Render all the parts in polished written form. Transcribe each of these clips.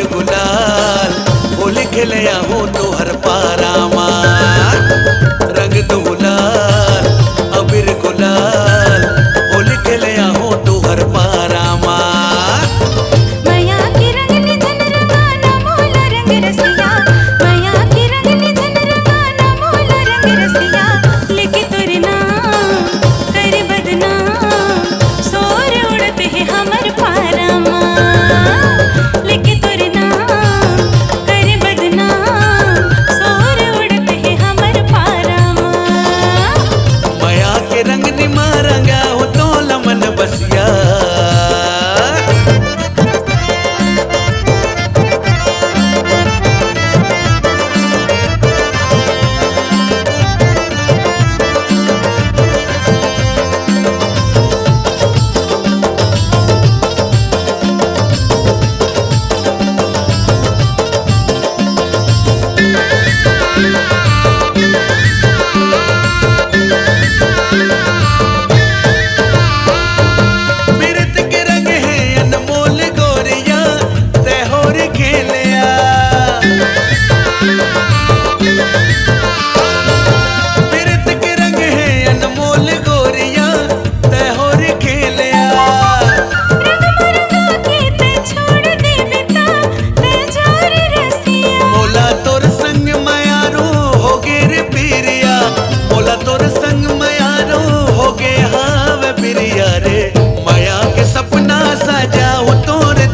अबीर गुलाल होली खेलया हो तो हर पारा माँ रंग तो गुलाल अबीर गुलाल होली खेलया हो तो हर पारा माँ माया के रंग निधन रंगाना मोला रंग रसिया माया के रंग निधन रंगाना मोला रंग रसिया लेके तोरे नाम कर बदनाम सोर उड़ते हैं हमर पारा माँ लेके तोरे नाम कर बदनाम सोर उड़ते हैं हमर पारा माँ माया के रंग निमा रंगा हो तो लमन बसिया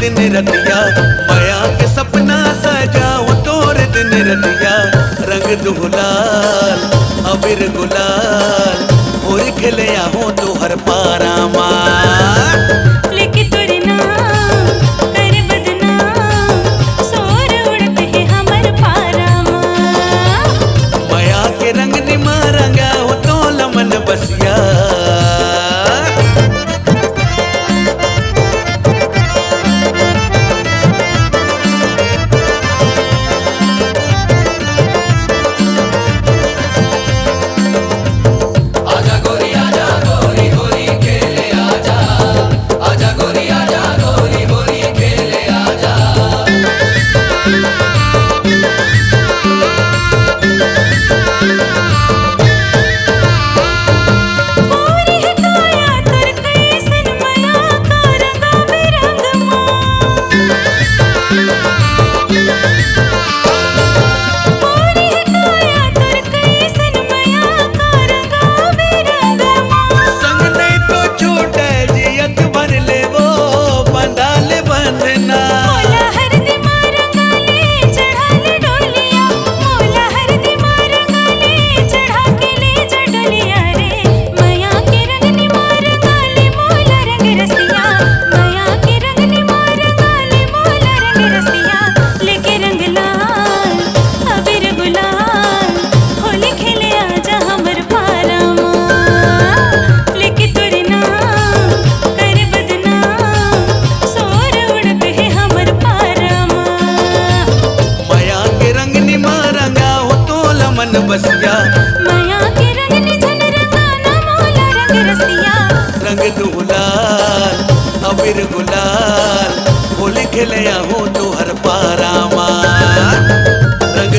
दिन रतिया माया के सपना सजाओ तोर दिन रतिया रंग दुलाल अबीर गुलाल होली खेलया हो तो हर पारा माँ लेके तोरे नाम कर बदनाम सोर उड़ते हैं हमर पारा माँ माया के रंग निमा रंगा हो तो लमन बसिया बसिया माया के रंग निधन रंगाना मोला रंग रसिया रंग दुलाल अबीर गुलाल होली खेलया हो तो हर पारा माँ रंग